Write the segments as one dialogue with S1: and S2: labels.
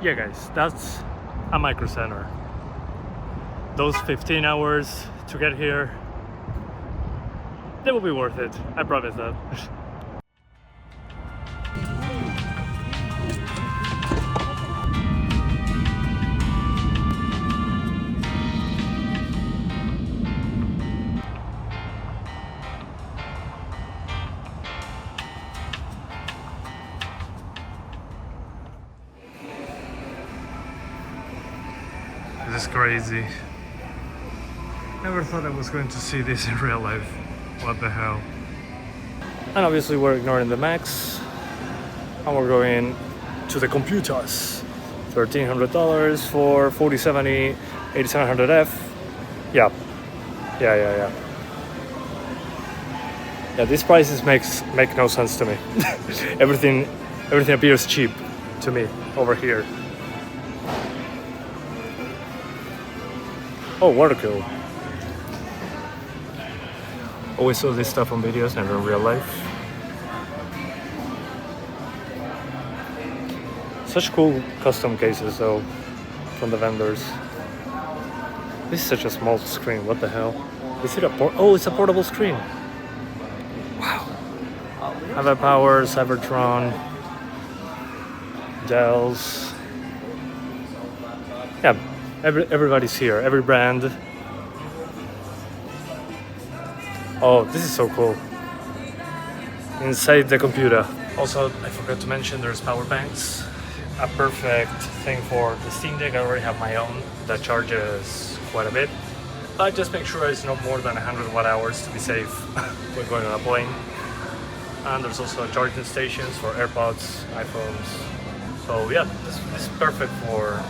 S1: Yeah guys, that's a MicroCenter. Those 15 hours to get here, they will be worth it, I promise that. This is crazy. Never thought I was going to see this in real life. What the hell? And obviously we're ignoring the Macs and we're going to the computers. $1,300 for 4070 8700F. Yeah, these prices make no sense to me. everything appears cheap to me over here. Oh, water cool. Always saw this stuff on videos, never in real life. Such cool custom cases though, from the vendors. This is such a small screen, what the hell? Is it a oh, it's a portable screen. Wow. Power, Cybertron, Dells. Yeah, everybody's here, every brand. Oh, this is so cool. Inside the computer. Also, I forgot to mention there's PowerBanks. A perfect thing for the Steam Deck. I already have my own that charges quite a bit. But just make sure it's not more than 100 watt hours to be safe when going on a plane. And there's also charging stations for AirPods, iPhones. So yeah, this is perfect for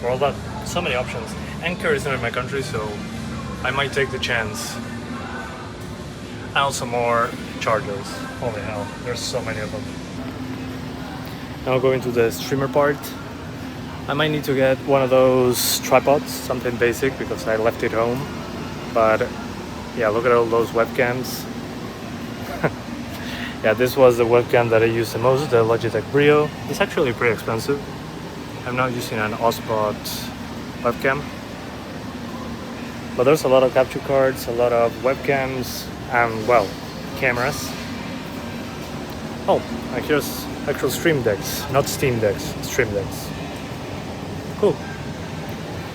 S1: all that. So many options. Anchor is not in my country, so I might take the chance. And also more chargers. Holy hell, there's so many of them. Now going to the streamer part. I might need to get one of those tripods, something basic because I left it home. But yeah, look at all those webcams. Yeah, this was the webcam that I used the most, the Logitech Brio. It's actually pretty expensive. I'm now using an OBSBOT webcam. But there's a lot of capture cards, a lot of webcams, and well, cameras. Oh, and here's actual stream decks, not Steam decks, stream decks. Cool.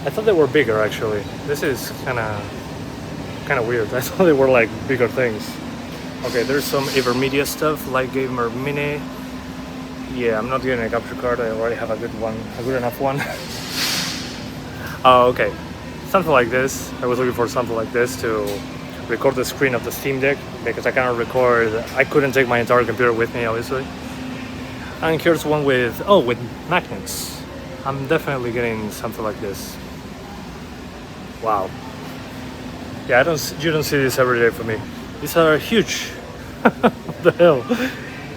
S1: I thought they were bigger actually. This is kind of weird. I thought they were like bigger things. Okay, there's some Avermedia stuff, Lite Gamer Mini. Yeah, I'm not getting a capture card. I already have a good enough one. Oh, okay. Something like this. I was looking for something like this to record the screen of the Steam Deck because I cannot record. I couldn't take my entire computer with me, obviously. And here's one with magnets. I'm definitely getting something like this. Wow. Yeah, you don't see this every day for me. These are huge. What the hell?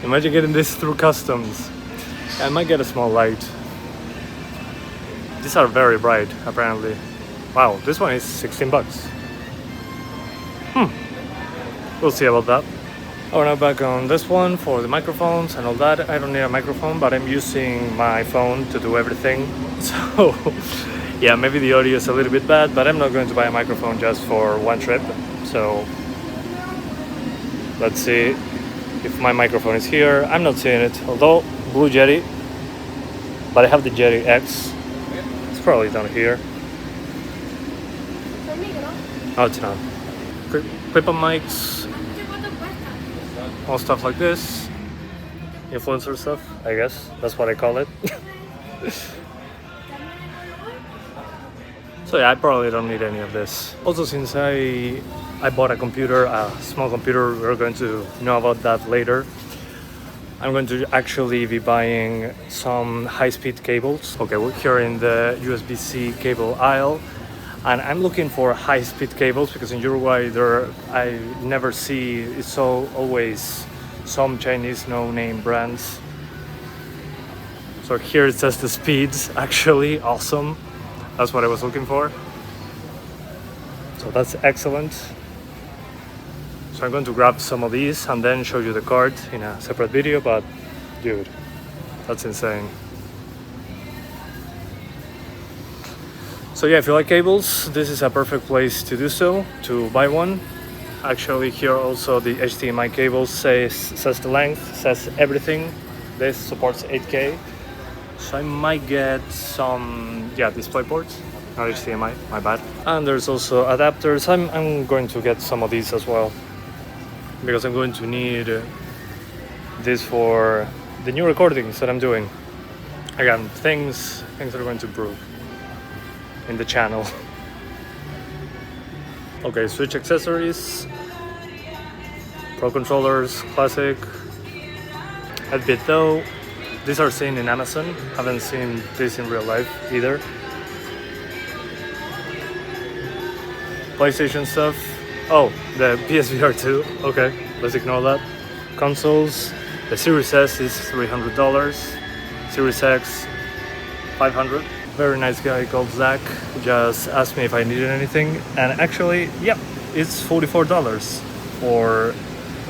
S1: Imagine getting this through customs. I might get a small light. These are very bright, apparently. Wow, this one is 16 bucks. We'll see about that. Oh, now back on this one for the microphones and all that. I don't need a microphone, but I'm using my phone to do everything. So, yeah, maybe the audio is a little bit bad, but I'm not going to buy a microphone just for one trip. So, let's see if my microphone is here. I'm not seeing it, although Blue Yeti, but I have the Yeti X. It's probably down here. Oh, it's not. Clip-on mics, all stuff like this. Influencer stuff, I guess. That's what I call it. So yeah, I probably don't need any of this. Also, since I bought a computer, a small computer, we're going to know about that later. I'm going to actually be buying some high-speed cables. Okay, we're here in the USB-C cable aisle. And I'm looking for high-speed cables because in Uruguay I never see, it's always some Chinese no-name brands. So here it says the speeds, actually awesome. That's what I was looking for. So that's excellent. So I'm going to grab some of these and then show you the card in a separate video, but dude, that's insane. So yeah, if you like cables, this is a perfect place to do so, to buy one. Actually, here also the HDMI cable says the length, says everything. This supports 8K. So I might get some, display ports, not HDMI, my bad. And there's also adapters. I'm going to get some of these as well, because I'm going to need this for the new recordings that I'm doing. Again, things are going to improve in the channel. Okay, switch accessories, Pro controllers, classic. Headbit though, these are seen in Amazon. Haven't seen this in real life either. PlayStation stuff. Oh, the PSVR 2. Okay, let's ignore that. Consoles. The Series S is $300. Series X, $500. Very nice guy called Zach just asked me if I needed anything, and actually, yeah, it's $44 for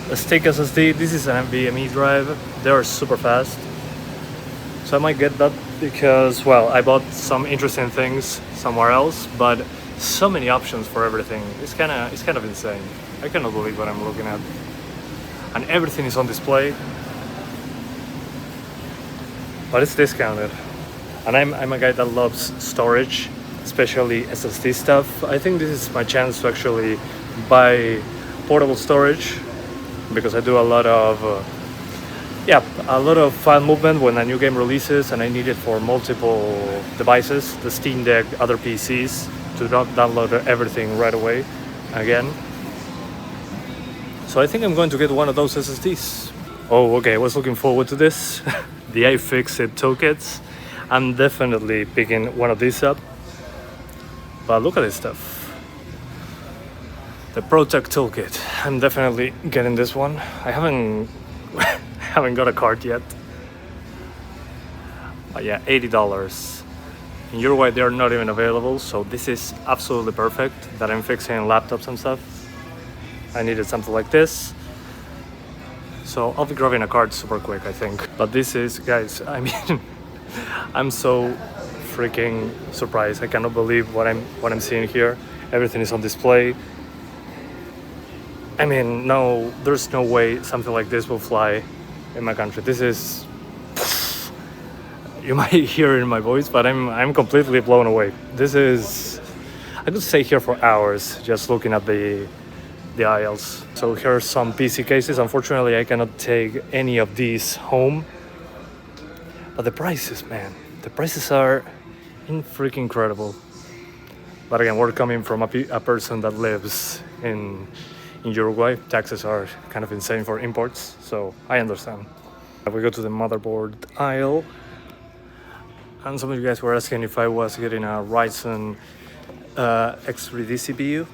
S1: a Stick SSD. This is an NVMe drive. They are super fast, so I might get that because, well, I bought some interesting things somewhere else, but so many options for everything. It's kind of insane. I cannot believe what I'm looking at, and everything is on display, but it's discounted. And I'm a guy that loves storage, especially SSD stuff. I think this is my chance to actually buy portable storage, because I do a lot of file movement when a new game releases, and I need it for multiple devices, the Steam Deck, other PCs, to download everything right away again. So I think I'm going to get one of those SSDs. Oh, okay, I was looking forward to this. The iFixit toolkits. I'm definitely picking one of these up. But look at this stuff. The Pro Tech Toolkit. I'm definitely getting this one. I haven't got a card yet. But yeah, $80. In Uruguay, they're not even available, so this is absolutely perfect that I'm fixing laptops and stuff. I needed something like this. So I'll be grabbing a card super quick, I think. But this is, guys, I mean, I'm so freaking surprised. I cannot believe what I'm seeing here. Everything is on display. I mean, no, there's no way something like this will fly in my country. This is, you might hear it in my voice, but I'm completely blown away. This is, I could stay here for hours just looking at the aisles. So here are some PC cases. Unfortunately, I cannot take any of these home. But the prices, man, the prices are freaking incredible. But again, we're coming from a person that lives in Uruguay. Taxes are kind of insane for imports, so I understand. We go to the motherboard aisle. And some of you guys were asking if I was getting a Ryzen X3D CPU.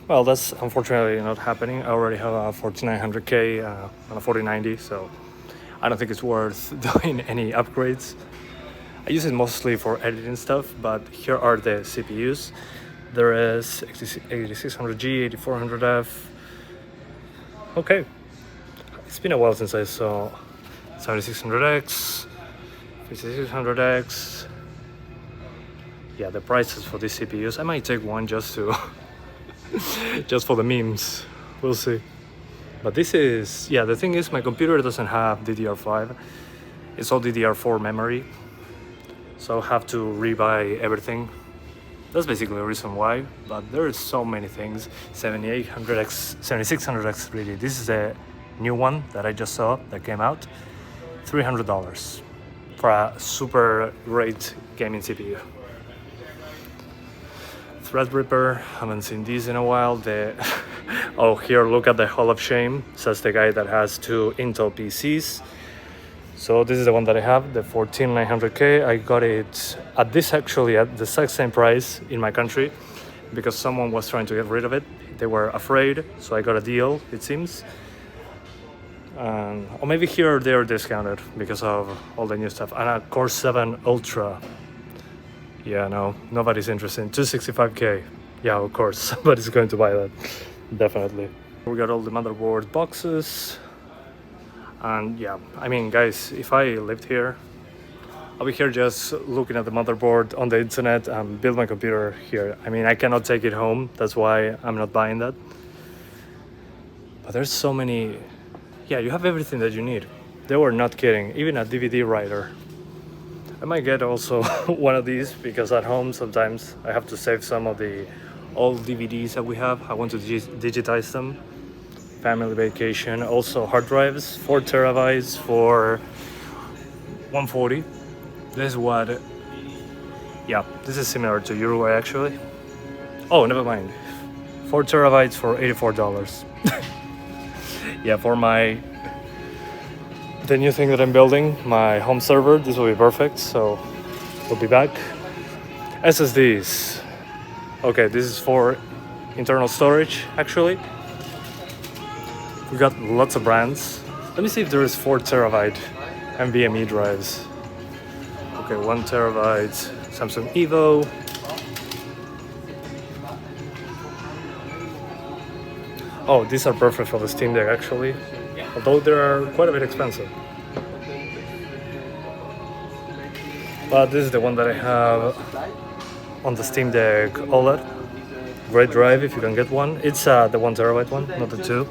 S1: Well, that's unfortunately not happening. I already have a 4900K and a 4090, so I don't think it's worth doing any upgrades. I use it mostly for editing stuff, but here are the CPUs. There is 8600G, 8400F. Okay, it's been a while since I saw 7600X, 5600X. Yeah, the prices for these CPUs. I might take one just to, just for the memes. We'll see. But this is, yeah, the thing is my computer doesn't have DDR5. It's all DDR4 memory. So I have to rebuy everything. That's basically the reason why, but there are so many things. 7600X 3D. This is a new one that I just saw that came out. $300 for a super great gaming CPU. Threadripper, haven't seen these in a while. Oh, here, look at the Hall of Shame, says the guy that has two Intel PCs. So this is the one that I have, the 14900K. I got it at this, actually at the exact same price in my country, because someone was trying to get rid of it. They were afraid, so I got a deal, it seems. Or maybe here they're discounted because of all the new stuff. And a Core 7 Ultra. Yeah, no, nobody's interested. 265K. Yeah, of course, somebody's going to buy that. Definitely. We got all the motherboard boxes. And yeah, I mean, guys, if I lived here, I'll be here just looking at the motherboard on the internet and build my computer here. I mean, I cannot take it home, that's why I'm not buying that. But there's so many, yeah, you have everything that you need. They were not kidding, even a DVD writer. I might get also one of these because at home sometimes I have to save some of the old DVDs that we have. I want to digitize them. Family vacation, also hard drives, 4 terabytes for 140. This is what, yeah, this is similar to Uruguay actually. Oh, never mind. 4 terabytes for $84. Yeah, for the new thing that I'm building, my home server, this will be perfect, so we'll be back. SSDs. Okay, this is for internal storage actually. We got lots of brands. Let me see if there is 4 terabyte NVMe drives. Okay, 1 terabyte Samsung Evo. Oh, these are perfect for the Steam Deck actually, although they are quite a bit expensive. But this is the one that I have on the Steam Deck OLED. Great drive if you can get one. It's the 1 terabyte one, not the 2.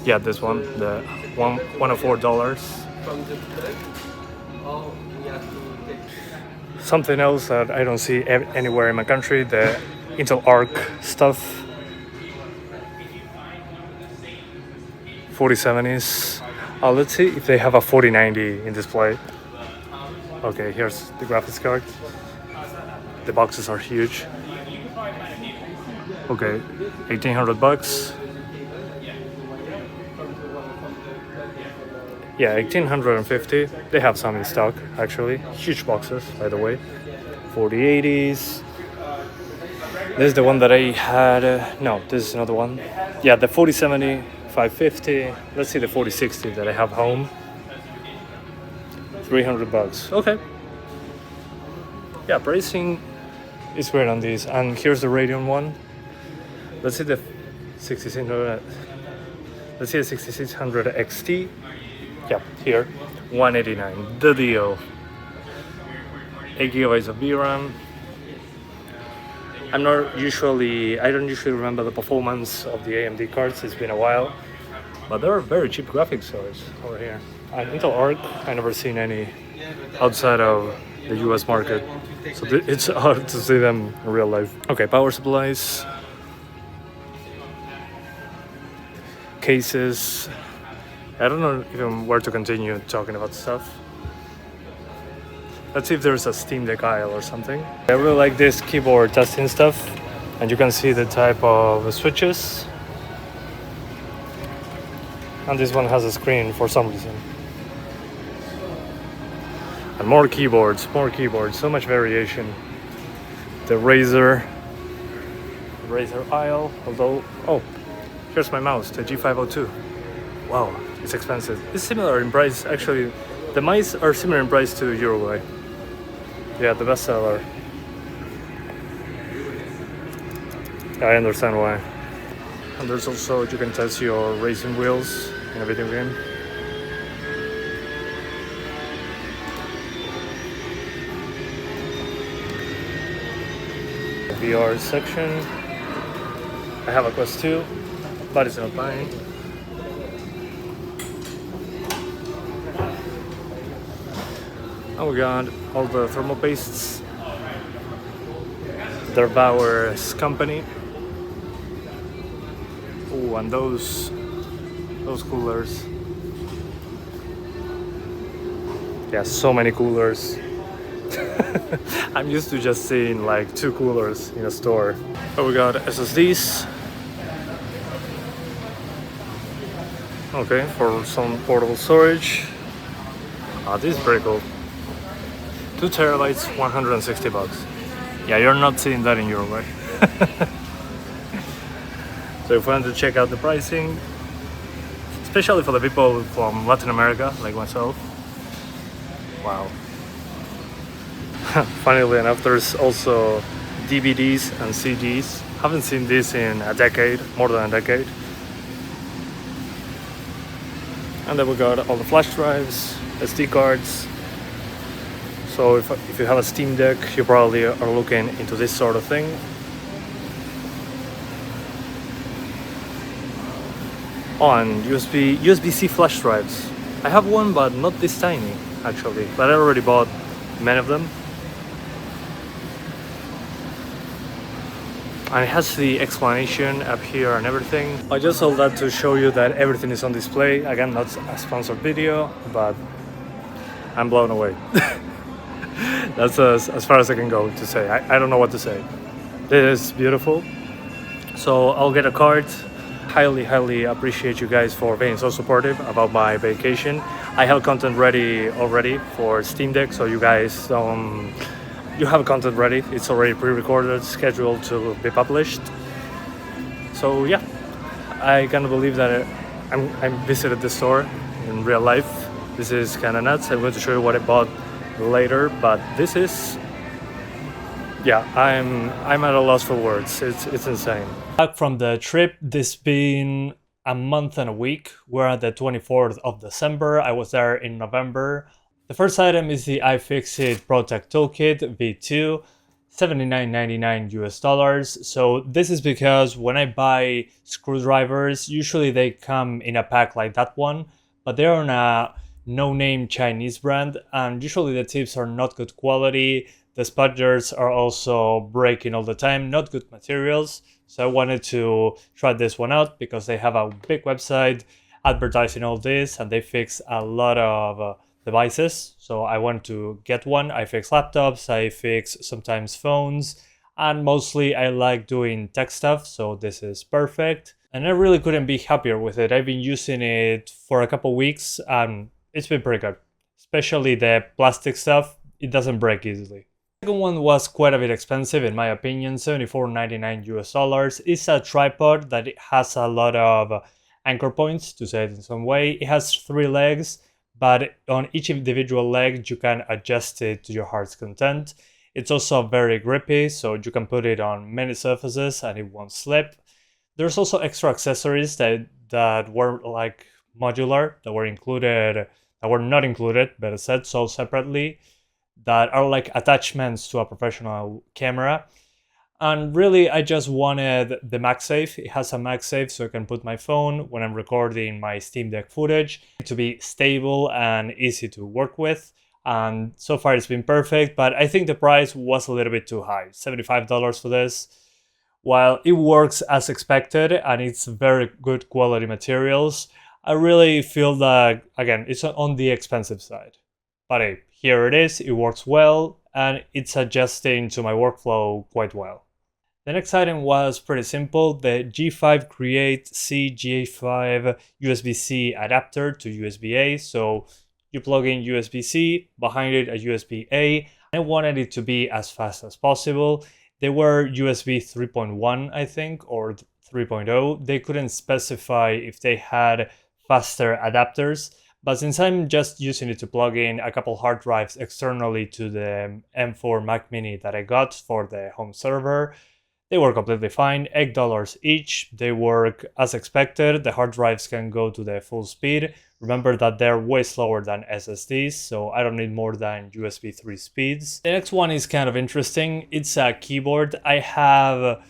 S1: Yeah, this one, the $104. Something else that I don't see anywhere in my country, the Intel Arc stuff. 4070s. Let's see if they have a 4090 in display. Okay, here's the graphics card. The boxes are huge. Okay, $1,800. Yeah, 1,850. They have some in stock actually. Huge boxes, by the way. 4080s. This is the one that I had. No, this is another one. Yeah, the 4070, 550. Let's see the 4060 that I have home. $300. Okay. Yeah, pricing is great on these. And here's the Radeon one. Let's see the 6600. Let's see the 6600 XT. Yeah, here, $189. The deal. 8 gigabytes of VRAM. I don't usually remember the performance of the AMD cards. It's been a while, but there are very cheap graphics cards over here. And Intel Arc, I never seen any outside of the US market, so it's hard to see them in real life. Okay, power supplies, cases. I don't know even where to continue talking about stuff. Let's see if there's a Steam Deck aisle or something. I really like this keyboard testing stuff, and you can see the type of switches. And this one has a screen for some reason. And more keyboards, so much variation. The Razer aisle, although, oh, here's my mouse, the G502. Wow, it's expensive. It's similar in price, actually. The mice are similar in price to Uruguay. Yeah, the bestseller. I understand why. And there's also, you can test your racing wheels in a video game. The VR section. I have a Quest 2, but it's not mine. And we got all the thermal pastes. They're Bauer's company. Oh, and those coolers. Yeah, so many coolers. I'm used to just seeing like 2 coolers in a store. Oh, we got SSDs. Okay, for some portable storage. This is pretty cool. 2 terabytes, $160. Yeah, you're not seeing that in Uruguay. So if you want to check out the pricing, especially for the people from Latin America, like myself. Wow. Funnily enough, there's also DVDs and CDs. Haven't seen this in a decade, more than a decade. And then we got all the flash drives, SD cards, So if you have a Steam Deck, you probably are looking into this sort of thing. On USB-C flash drives. I have one, but not this tiny actually, but I already bought many of them. And it has the explanation up here and everything. I just sold that to show you that everything is on display. Again, not a sponsored video, but I'm blown away. That's as far as I can go to say. I don't know what to say. This is beautiful. So I'll get a card. Highly appreciate you guys for being so supportive about my vacation. I have content ready already for Steam Deck, so you guys you have content ready. It's already pre-recorded, scheduled to be published. So yeah, I can't believe that I visited the store in real life. This is kind of nuts. I'm going to show you what I bought later, but this is, yeah, I'm at a loss for words. It's insane. Back from the trip, this been a month and a week. We're at the 24th of December. I was there in November. The first item is the iFixit Pro Tech Toolkit V2, $79.99 US. So this is because when I buy screwdrivers, usually they come in a pack like that one, but they're on a no-name Chinese brand, and usually the tips are not good quality. The spudgers are also breaking all the time, not good materials. So I wanted to try this one out because they have a big website advertising all this, and they fix a lot of devices. So I want to get one. I fix laptops, I fix sometimes phones, and mostly I like doing tech stuff, so this is perfect. And I really couldn't be happier with it. I've been using it for a couple weeks and it's been pretty good. Especially the plastic stuff, it doesn't break easily. The second one was quite a bit expensive in my opinion, $74.99 US. It's a tripod that it has a lot of anchor points, to say it in some way. It has 3 legs, but on each individual leg you can adjust it to your heart's content. It's also very grippy, so you can put it on many surfaces and it won't slip. There's also extra accessories that were like modular, that were not included, better said, sold separately, that are like attachments to a professional camera. And really, I just wanted the MagSafe. It has a MagSafe, so I can put my phone when I'm recording my Steam Deck footage to be stable and easy to work with. And so far it's been perfect, but I think the price was a little bit too high, $75 for this. While it works as expected and it's very good quality materials, I really feel that, again, it's on the expensive side. But hey, here it is, it works well, and it's adjusting to my workflow quite well. The next item was pretty simple, the G5 Create C G5 USB-C adapter to USB-A. So you plug in USB-C, behind it a USB-A. I wanted it to be as fast as possible. They were USB 3.1, I think, or 3.0. They couldn't specify if they had faster adapters, but since I'm just using it to plug in a couple hard drives externally to the M4 Mac Mini that I got for the home server, they were completely fine, $8 each. They work as expected. The hard drives can go to the full speed. Remember that they're way slower than SSDs, so I don't need more than USB 3 speeds. The next one is kind of interesting. It's a keyboard. I have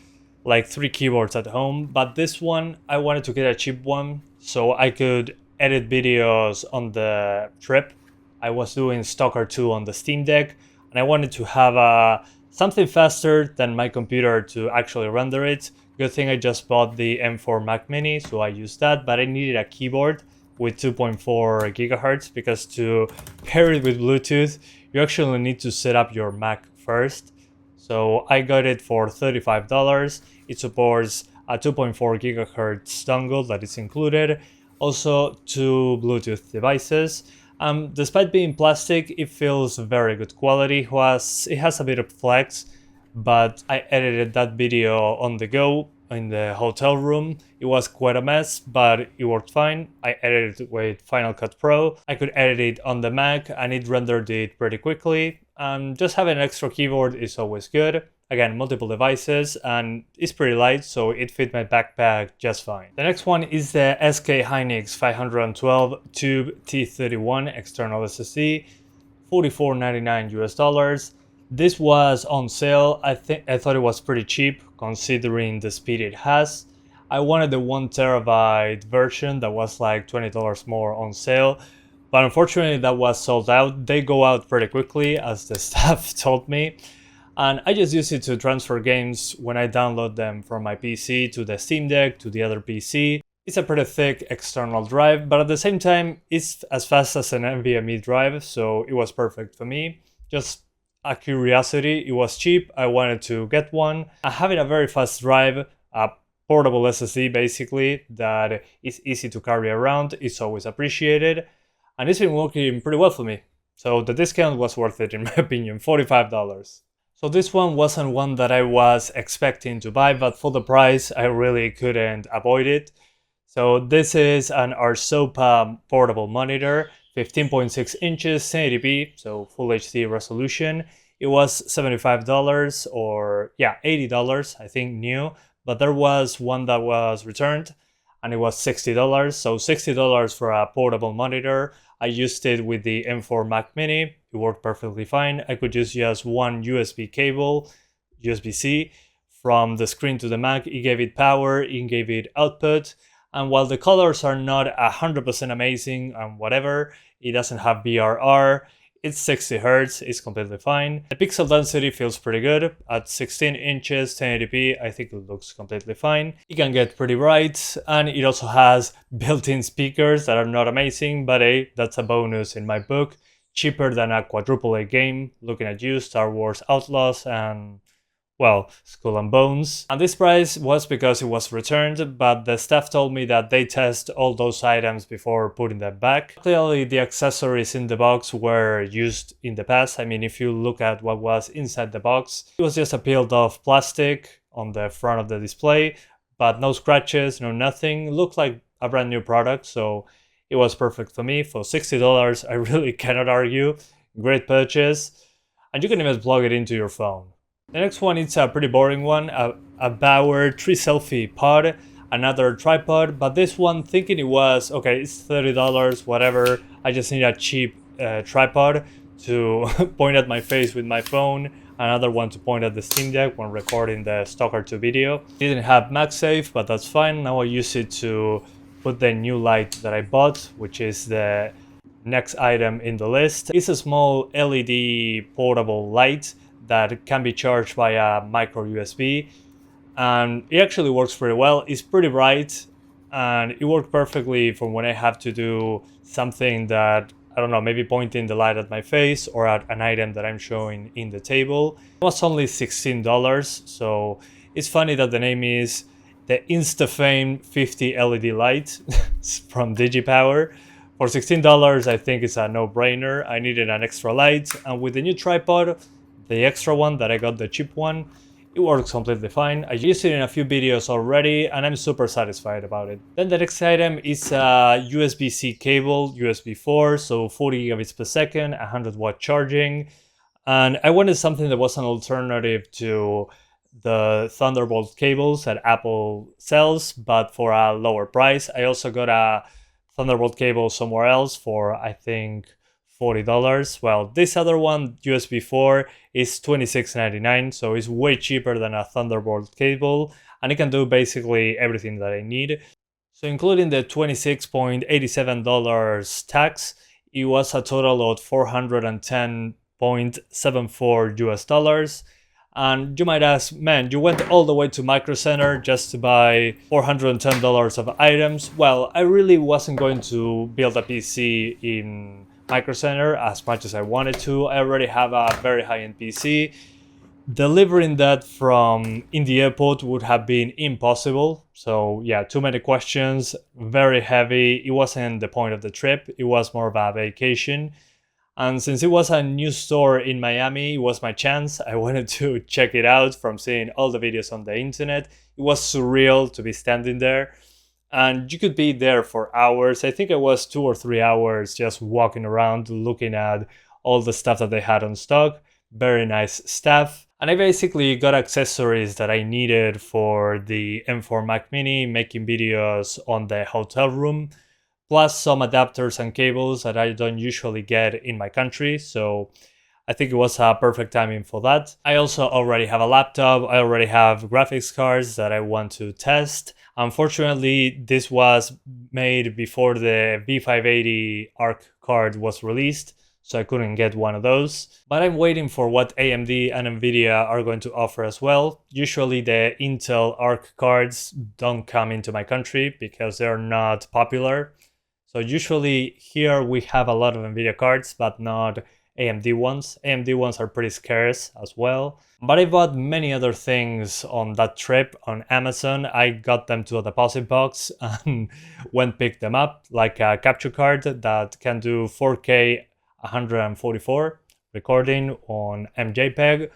S1: like 3 keyboards at home, but this one, I wanted to get a cheap one so I could edit videos on the trip. I was doing Stalker 2 on the Steam Deck, and I wanted to have something faster than my computer to actually render it. Good thing I just bought the M4 Mac Mini, so I used that, but I needed a keyboard with 2.4 gigahertz because to pair it with Bluetooth, you actually need to set up your Mac first. So I got it for $35. It supports a 2.4 gigahertz dongle that is included, also 2 Bluetooth devices. Despite being plastic, it feels very good quality. It has a bit of flex, but I edited that video on the go in the hotel room. It was quite a mess, but it worked fine. I edited it with Final Cut Pro. I could edit it on the Mac and it rendered it pretty quickly. Just having an extra keyboard is always good. Again, multiple devices, and it's pretty light, so it fit my backpack just fine. The next one is the SK Hynix 512 Tube T31 external SSD, $44.99 US. This was on sale. I thought it was pretty cheap considering the speed it has. I wanted the 1TB version that was like $20 more on sale, but unfortunately that was sold out. They go out pretty quickly, as the staff told me. And I just use it to transfer games when I download them from my PC to the Steam Deck to the other PC. It's a pretty thick external drive, but at the same time, it's as fast as an NVMe drive, so it was perfect for me. Just a curiosity, it was cheap, I wanted to get one. I have a very fast drive, a portable SSD basically, that is easy to carry around, it's always appreciated, and it's been working pretty well for me. So the discount was worth it in my opinion, $45. So this one wasn't one that I was expecting to buy, but for the price, I really couldn't avoid it. So this is an ARZOPA portable monitor, 15.6 inches, 1080p, so full HD resolution. It was $75 or yeah, $80, I think new, but there was one that was returned and it was $60. So $60 for a portable monitor. I used it with the M4 Mac Mini. It worked perfectly fine. I could use just one USB cable, USB-C, from the screen to the Mac. It gave it power, it gave it output. And while the colors are not 100% amazing and whatever, it doesn't have BRR, it's 60 Hz, it's completely fine. The pixel density feels pretty good. At 16 inches, 1080p, I think it looks completely fine. It can get pretty bright, and it also has built-in speakers that are not amazing, but hey, that's a bonus in my book. Cheaper than a quadruple-A game, looking at you, Star Wars Outlaws, and well, Skull and Bones. And this price was because it was returned, but the staff told me that they test all those items before putting them back. Clearly, the accessories in the box were used in the past. I mean, if you look at what was inside the box, it was just a peeled off plastic on the front of the display, but no scratches, no nothing. It looked like a brand new product, so it was perfect for me. For $60, I really cannot argue. Great purchase. And you can even plug it into your phone. The next one is a pretty boring one, a Bauer 3 selfie pod, another tripod, but this one thinking it was, okay, it's $30, whatever, I just need a cheap tripod to point at my face with my phone, another one to point at the Steam Deck when recording the Stalker 2 video. Didn't have MagSafe, but that's fine. Now I use it to put the new light that I bought, which is the next item in the list. It's a small LED portable light that can be charged via micro USB, and it actually works pretty well. It's pretty bright and it worked perfectly for when I have to do something that, I don't know, maybe pointing the light at my face or at an item that I'm showing in the table. It was only $16, so it's funny that the name is the InstaFame 50 LED light from DigiPower. For $16, I think it's a no-brainer. I needed an extra light, and with the new tripod, the extra one that I got, the cheap one, it works completely fine. I used it in a few videos already and I'm super satisfied about it. Then the next item is a USB-C cable, USB 4, so 40 gigabits per second, 100 watt charging. And I wanted something that was an alternative to the Thunderbolt cables that Apple sells, but for a lower price. I also got a Thunderbolt cable somewhere else for, I think, $40. Well, this other one, USB 4, is $26.99, so it's way cheaper than a Thunderbolt cable, and it can do basically everything that I need. So including the $26.87 tax, it was a total of $410.74 US. And you might ask, man, you went all the way to MicroCenter just to buy $410 of items. Well, I really wasn't going to build a PC in MicroCenter as much as I wanted to. I already have a very high-end PC. Delivering that from in the airport would have been impossible. So yeah, too many questions, very heavy. It wasn't the point of the trip. It was more of a vacation. And since it was a new store in Miami, it was my chance. I wanted to check it out from seeing all the videos on the internet. It was surreal to be standing there. And you could be there for hours. I think it was 2 or 3 hours just walking around, looking at all the stuff that they had on stock. Very nice staff. And I basically got accessories that I needed for the M4 Mac Mini, making videos on the hotel room. plus some adapters and cables that I don't usually get in my country, so I think it was a perfect timing for that. I also already have a laptop, I already have graphics cards that I want to test. Unfortunately, this was made before the V580 ARC card was released, so I couldn't get one of those. But I'm waiting for what AMD and Nvidia are going to offer as well. Usually the Intel ARC cards don't come into my country because they're not popular. So usually here we have a lot of Nvidia cards, but not AMD ones. AMD ones are pretty scarce as well. But I bought many other things on that trip on Amazon. I got them to a deposit box and went pick them up, like a capture card that can do 4K 144 recording on MJPEG.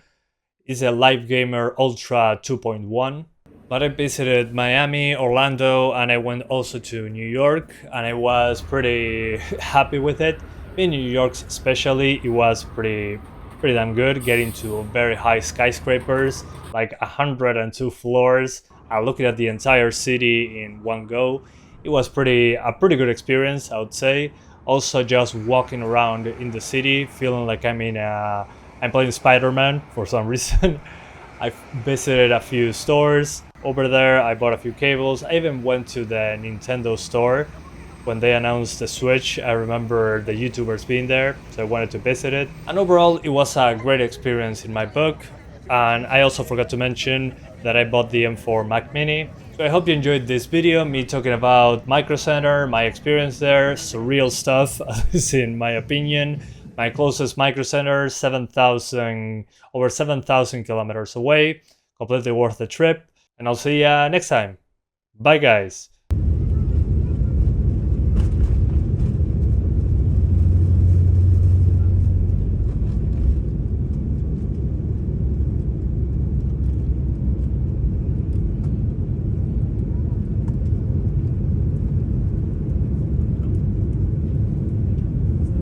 S1: It's a Live Gamer Ultra 2.1. But I visited Miami, Orlando, and I went also to New York, and I was pretty happy with it. In New York especially, it was pretty damn good, getting to very high skyscrapers, like 102 floors, looking at the entire city in one go. It was a pretty good experience, I would say. Also just walking around in the city, feeling like I'm playing Spider-Man for some reason. I visited a few stores over there, I bought a few cables, I even went to the Nintendo store. When they announced the Switch, I remember the YouTubers being there, so I wanted to visit it. And overall, it was a great experience in my book. And I also forgot to mention that I bought the M4 Mac Mini. So I hope you enjoyed this video, me talking about MicroCenter, my experience there, surreal stuff, at least in my opinion. My closest MicroCenter, over 7,000 kilometers away. Completely worth the trip. And I'll see ya next time. Bye guys.